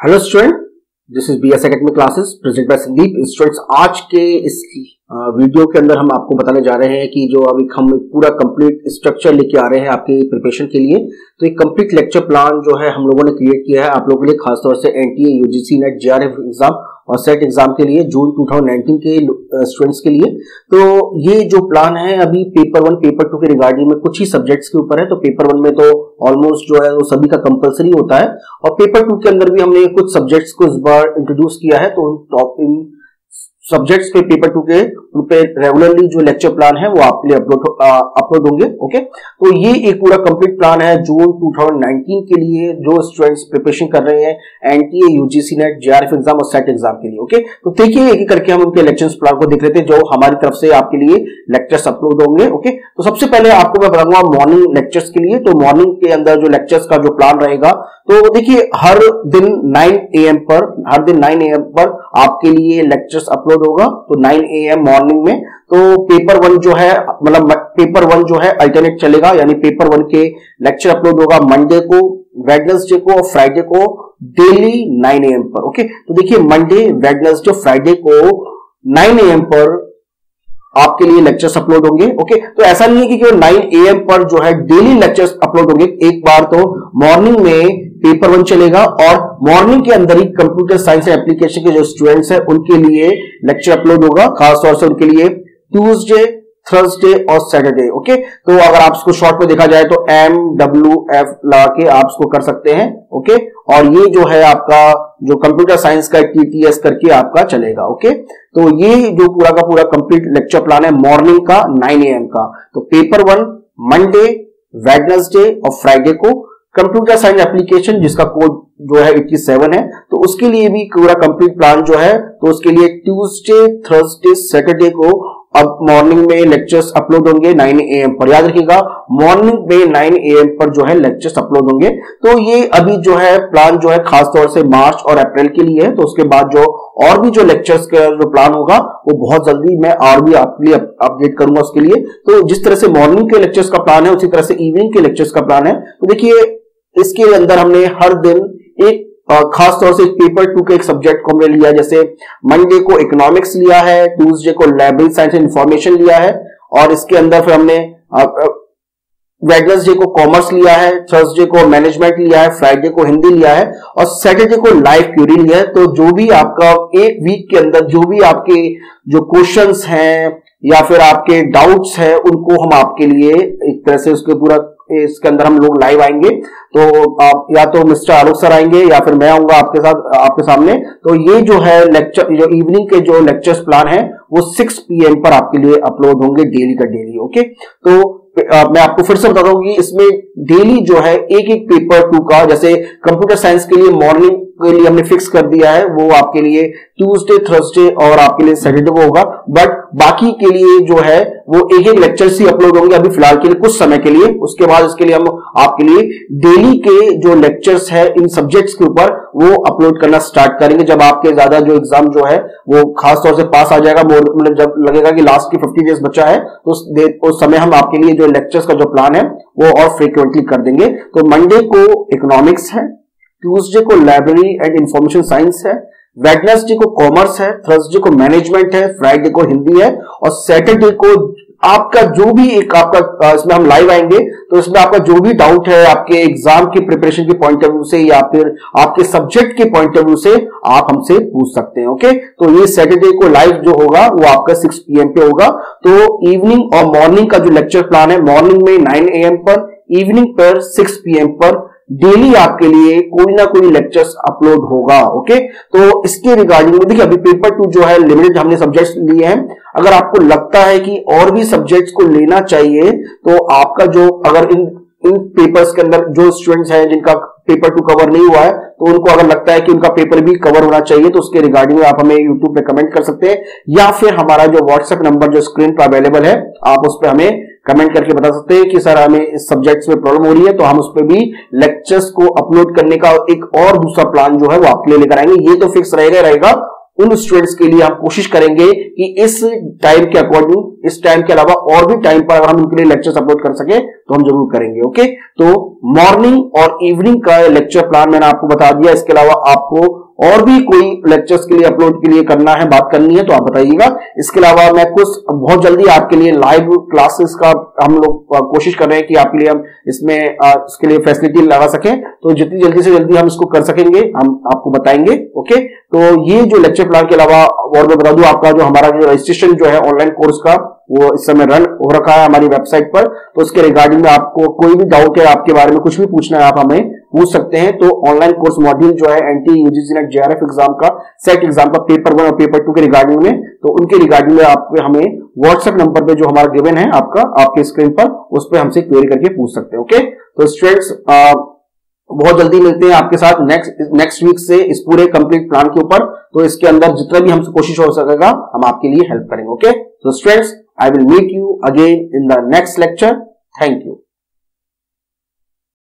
Hello student, this is BS academy classes present by Sandeep. Students, आज के इस video के अंदर हम आपको बताने जा रहे हैं कि जो अभी हम पूरा कंप्लीट स्ट्रक्चर लेके आ रहे हैं आपके प्रिपरेशन के लिए। तो एक कंप्लीट लेक्चर प्लान जो है हम लोगों ने क्रिएट किया है आप लोगों के लिए, खासतौर से NTA, UGC NET, JRF exam और सेट एग्जाम के लिए जून 2019 के स्टूडेंट्स के लिए। तो ये जो प्लान है अभी पेपर 1 पेपर 2 के रिगार्डिंग में कुछ ही सब्जेक्ट्स के ऊपर है। तो पेपर 1 में तो ऑलमोस्ट जो है वो सभी का कंपलसरी होता है, और पेपर 2 के अंदर भी हमने कुछ सब्जेक्ट्स को इस बार इंट्रोड्यूस किया है। तो इन सब्जेक्ट्स पे पेपर 2 के पे रेगुलरली जो लेक्चर प्लान है वो आपके लिए अपलोड होंगे। ओके, तो ये एक पूरा कंप्लीट प्लान है जून 2019 के लिए जो स्टूडेंट्स प्रिपरेशन कर रहे हैं NTA, UGC NET, JRF exam और सेट एग्जाम के लिए। ओके, तो देखिए एक एक करके हम उनके लेक्चर्स प्लान को देख लेते हैं जो हमारी तरफ से आपके लिए लेक्चर्स अपलोड होंगे। ओके, तो सबसे पहले आपको मैं बताऊंगा मॉर्निंग लेक्चर्स के लिए। तो मॉर्निंग के अंदर जो लेक्चर्स का जो प्लान रहेगा, तो देखिए हर दिन 9 AM पर आपके लिए लेक्चर्स अपलोड होगा। तो 9 AM मॉर्निंग में तो पेपर 1 जो है, मतलब पेपर 1 जो है अल्टरनेट चलेगा, यानी पेपर 1 के लेक्चर अपलोड होगा मंडे को, वेडनेसडे को और फ्राइडे को डेली 9 AM पर। ओके, तो देखिए मंडे, वेडनेसडे, फ्राइडे को 9 AM पर आपके लिए लेक्चर्स अपलोड होंगे। ओके, तो ऐसा नहीं है कि केवल 9 AM पर जो है डेली लेक्चर्स अपलोड होंगे। एक बार तो मॉर्निंग में पेपर 1 चलेगा और मॉर्निंग के अंदर ही कंप्यूटर साइंस एंड एप्लीकेशन के जो स्टूडेंट्स हैं उनके लिए लेक्चर अपलोड होगा, खासतौर से उनके लिए ट्यूसडे, थर्सडे और सैटरडे। ओके, तो अगर आप इसको शॉर्ट में देखा जाए तो MWF ला के आप इसको कर सकते हैं। ओके, और ये जो है आपका जो कंप्यूटर साइंस का TTS करके आपका चलेगा। ओके, तो ये जो पूरा का पूरा कंप्लीट लेक्चर प्लान है मॉर्निंग का 9 AM का। तो पेपर 1 मंडे, वेडनेसडे और फ्राइडे को, कंप्यूटर साइंस एप्लीकेशन जिसका कोड जो है 87 है, तो उसके लिए भी पूरा कंप्लीट प्लान जो है, तो उसके लिए ट्यूसडे, थर्सडे, सैटरडे को अब मॉर्निंग में लेक्चर्स अपलोड होंगे 9 AM पर। याद रखिएगा मॉर्निंग में 9 AM पर जो है लेक्चर्स अपलोड होंगे। तो ये अभी जो है प्लान जो है खासतौर से मार्च और अप्रैल के लिए है। तो उसके बाद जो और भी जो लेक्चर्स का जो प्लान होगा वो बहुत जल्दी मैं और भी आपके लिए अपडेट करूंगा उसके लिए। तो जिस तरह से मॉर्निंग के लेक्चर्स का प्लान है उसी तरह से इवनिंग के लेक्चर्स का प्लान है। तो देखिए इसके अंदर हमने हर दिन एक खास तौर से पेपर 2 के एक सब्जेक्ट को हमने लिया, जैसे मंडे को इकोनॉमिक्स लिया है, ट्यूसडे को लाइब्रेरी साइंस एंड इंफॉर्मेशन लिया है, और इसके अंदर फिर हमने वेडनेसडे को कॉमर्स लिया है, थर्सडे को मैनेजमेंट लिया है, फ्राइडे को हिंदी लिया है और सैटरडे को लाइफ थ्योरी लिया है। तो जो भी आपका एक वीक के अंदर जो भी आपके जो क्वेश्चंस हैं या फिर आपके डाउट्स हैं उनको हम आपके लिए एक तरह से उसके पूरा इसके अंदर हम लोग लाइव आएंगे। तो आप या तो मिस्टर आलोक सर आएंगे या फिर मैं आऊंगा आपके साथ आपके सामने। तो ये जो है लेक्चर, जो इवनिंग के जो लेक्चर्स प्लान है वो 6 PM पर आपके लिए अपलोड होंगे डेली का डेली। ओके, तो मैं आपको फिर से बता दूं कि इसमें डेली जो है एक एक पेपर 2 का, जैसे कंप्यूटर साइंस के लिए मॉर्निंग के लिए हमने फिक्स कर दिया है वो आपके लिए ट्यूसडे, थर्सडे और आपके लिए सैटरडे को होगा, बट बाकी के लिए जो है वो एक एक लेक्चर्स ही अपलोड होंगे अभी फिलहाल के लिए, कुछ समय के लिए। उसके बाद इसके लिए हम आपके लिए डेली के जो लेक्चर्स है इन सब्जेक्ट्स के ऊपर वो अपलोड करना स्टार्ट करेंगे जब आपके ज्यादा जो एग्जाम जो है वो खासतौर से पास आ जाएगा, मतलब जब लगेगा कि लास्ट की 50 डेज बचा है तो उस समय हम आपके लिए जो लेक्चर्स का जो प्लान है वो और फ्रीक्वेंटली कर देंगे। तो मंडे को इकोनॉमिक्स है, ट्यूसडे को लाइब्रेरी एंड इंफॉर्मेशन साइंस है, वेडनेसडे को कॉमर्स है, थर्सडे को मैनेजमेंट है, फ्राइडे को हिंदी है और सैटरडे को आपका जो भी एक आपका इसमें हम लाइव आएंगे। तो इसमें आपका जो भी डाउट है आपके एग्जाम की प्रिपरेशन के पॉइंट ऑफ व्यू से या फिर आपके सब्जेक्ट के पॉइंट ऑफ व्यू से आप हमसे पूछ सकते हैं। ओके, तो ये सैटरडे को लाइव जो होगा वो आपका 6 PM पे होगा। तो इवनिंग और मॉर्निंग का जो लेक्चर प्लान है, मॉर्निंग में 9 AM पर, इवनिंग पर 6 PM पर डेली आपके लिए कोई ना कोई लेक्चर्स अपलोड होगा। ओके, तो इसके रिगार्डिंग में देखिए अभी पेपर 2 जो है लिमिटेड हमने सब्जेक्ट्स लिए हैं। अगर आपको लगता है कि और भी सब्जेक्ट्स को लेना चाहिए तो आपका जो अगर इन पेपर्स के अंदर जो स्टूडेंट्स हैं जिनका पेपर 2 कवर नहीं हुआ है तो उनको अगर लगता है कि उनका पेपर भी कवर होना चाहिए तो उसके रिगार्डिंग में आप हमें यूट्यूब पे कमेंट कर सकते हैं, या फिर हमारा जो व्हाट्सएप नंबर जो स्क्रीन पर अवेलेबल है आप उस पर हमें कमेंट करके बता सकते हैं कि सर हमें इस सब्जेक्ट्स में प्रॉब्लम हो रही है, तो हम उस पर भी लेक्चर्स को अपलोड करने का एक और दूसरा प्लान जो है वो आपके लिए लेकर आएंगे। ये तो फिक्स रहेगा। उन स्टूडेंट्स के लिए हम कोशिश करेंगे कि इस टाइम के अकॉर्डिंग, इस टाइम के अलावा और भी टाइम पर अगर हम उनके लिए लेक्चर्स अपलोड कर सके तो हम जरूर करेंगे। ओके, तो मॉर्निंग और इवनिंग का लेक्चर प्लान मैंने आपको बता दिया। इसके अलावा आपको और भी कोई लेक्चर्स के लिए अपलोड के लिए करना है, बात करनी है तो आप बताइएगा। इसके अलावा मैं कुछ बहुत जल्दी आपके लिए लाइव क्लासेस का हम लोग कोशिश कर रहे हैं कि आपके लिए हम इसमें इसके लिए फैसिलिटी लगा सकें, तो जितनी जल्दी से जल्दी हम इसको कर सकेंगे हम आपको बताएंगे। ओके, तो ये जो लेक्चर प्लान के अलावा और मैं बता दूं, आपका जो हमारा जो रजिस्ट्रेशन जो है ऑनलाइन कोर्स का, वो इस समय रन हो रखा है हमारी वेबसाइट पर। तो उसके रिगार्डिंग में आपको कोई भी डाउट है, आपके बारे में कुछ भी पूछना है, आप हमें पूछ सकते हैं। तो ऑनलाइन कोर्स मॉड्यूल जो है NT UGC NET JRF exam का, सेट एग्जाम का पेपर 1 और पेपर 2 के रिगार्डिंग में, तो उनके रिगार्डिंग में आप हमें व्हाट्सएप नंबर पे जो हमारा गिवन है आपका आपके स्क्रीन पर, उस पर हमसे क्वेरी करके पूछ सकते हैं। ओके, तो स्टूडेंट्स बहुत जल्दी मिलते हैं आपके साथ नेक्स्ट वीक से इस पूरे कंप्लीट प्लान के ऊपर। तो इसके अंदर जितना भी हमसे कोशिश हो सकेगा हम आपके लिए हेल्प करेंगे। ओके, तो students, I will meet you again in the next lecture. Thank you.